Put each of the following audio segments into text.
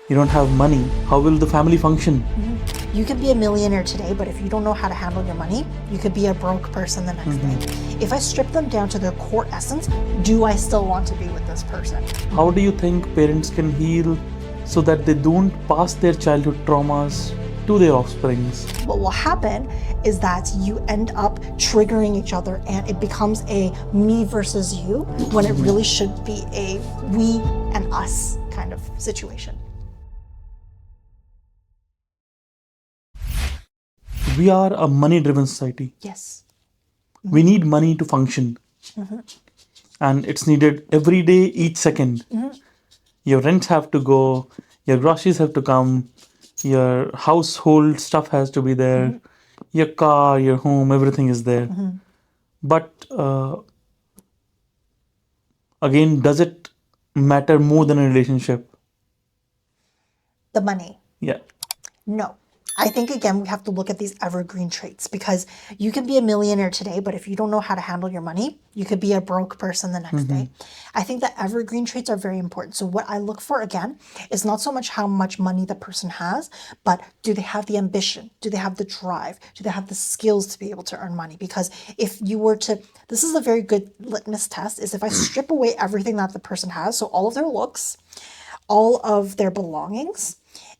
you don't have money, how will the family function? You could be a millionaire today, but if you don't know how to handle your money, you could be a broke person the next day. If I strip them down to their core essence, do I still want to be with this person? How do you think parents can heal so that they don't pass their childhood traumas to their offsprings? What will happen is that you end up triggering each other and it becomes a me versus you when it really should be a we and us kind of situation. We are a money-driven society. Yes. We need money to function. And it's needed every day, each second. Your rents have to go, your groceries have to come, your household stuff has to be there, your car, your home, everything is there. But again, does it matter more than a relationship? The money. Yeah. No. I think, again, we have to look at these evergreen traits because you can be a millionaire today, but if you don't know how to handle your money, you could be a broke person the next day. I think that evergreen traits are very important. So what I look for, again, is not so much how much money the person has, but do they have the ambition? Do they have the drive? Do they have the skills to be able to earn money? Because if you were to, this is a very good litmus test, is if I strip away everything that the person has, so all of their looks, all of their belongings,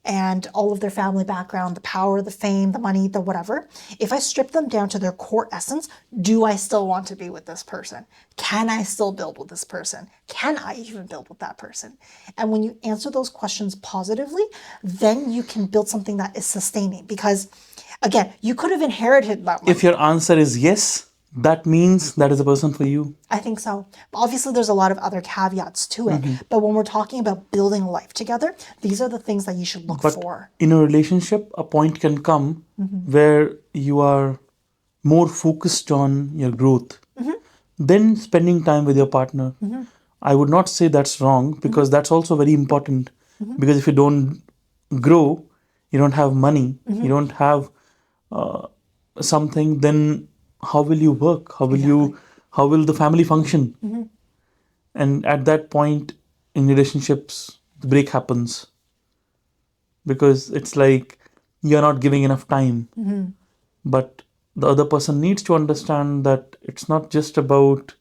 and all of their family background, the power, the fame, the money, the whatever, if I strip them down to their core essence, do I still want to be with this person? Can I still build with this person? Can I even build with that person? And when you answer those questions positively, then you can build something that is sustaining. Because again, you could have inherited that money. If your answer is yes, that means that is a person for you. I think so. Obviously, there's a lot of other caveats to it. But when we're talking about building a life together, these are the things that you should look for. In a relationship, a point can come where you are more focused on your growth than spending time with your partner. I would not say that's wrong because that's also very important. Because if you don't grow, you don't have money, you don't have something, then how will you work? How will the family function? And at that point in relationships, the break happens because it's like you're not giving enough time. But the other person needs to understand that it's not just about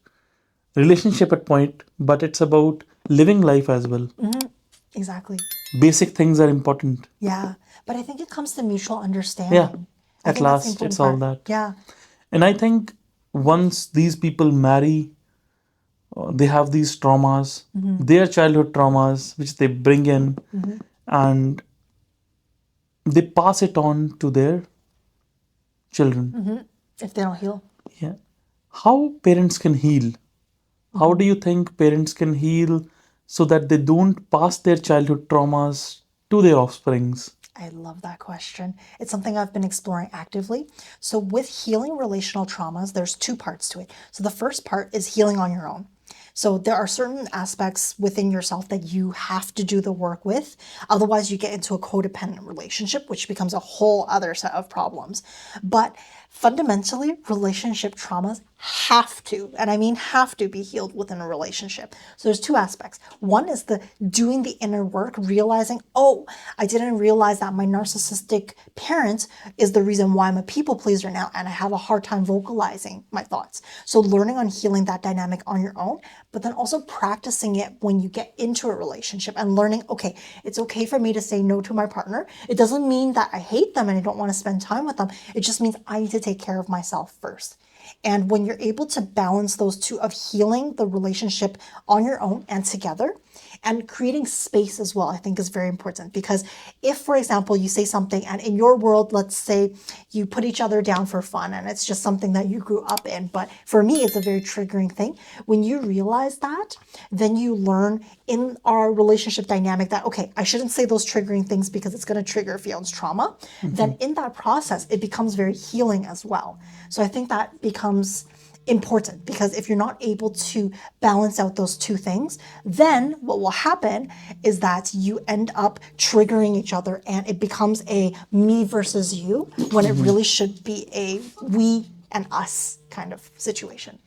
relationship at point, but it's about living life as well. Exactly. Basic things are important. Yeah. But I think it comes to mutual understanding. Yeah. At last, it's all that. Yeah. And I think once these people marry, they have these traumas, their childhood traumas, which they bring in, and they pass it on to their children. If they don't heal. Yeah. How parents can heal? How do you think parents can heal so that they don't pass their childhood traumas to their offsprings? I love that question. It's something I've been exploring actively. So with healing relational traumas, there's two parts to it. So the first part is healing on your own. So there are certain aspects within yourself that you have to do the work with. Otherwise, you get into a codependent relationship, which becomes a whole other set of problems. But fundamentally, relationship traumas have to, and I mean have to, be healed within a relationship. So there's two aspects. One is the doing the inner work, realizing, oh, I didn't realize that my narcissistic parent is the reason why I'm a people pleaser now, and I have a hard time vocalizing my thoughts. So learning on healing that dynamic on your own, but then also practicing it when you get into a relationship and learning, okay, it's okay for me to say no to my partner. It doesn't mean that I hate them and I don't want to spend time with them. It just means I need to take care of myself first. And when you're able to balance those two of healing the relationship on your own and together, and creating space as well, I think is very important. Because if, for example, you say something and in your world, let's say you put each other down for fun and it's just something that you grew up in, but for me, it's a very triggering thing. When you realize that, then you learn in our relationship dynamic that, okay, I shouldn't say those triggering things because it's going to trigger Fionne's trauma. Then in that process, it becomes very healing as well. So I think that becomes important, because if you're not able to balance out those two things, then what will happen is that you end up triggering each other and it becomes a me versus you when it really should be a we and us kind of situation.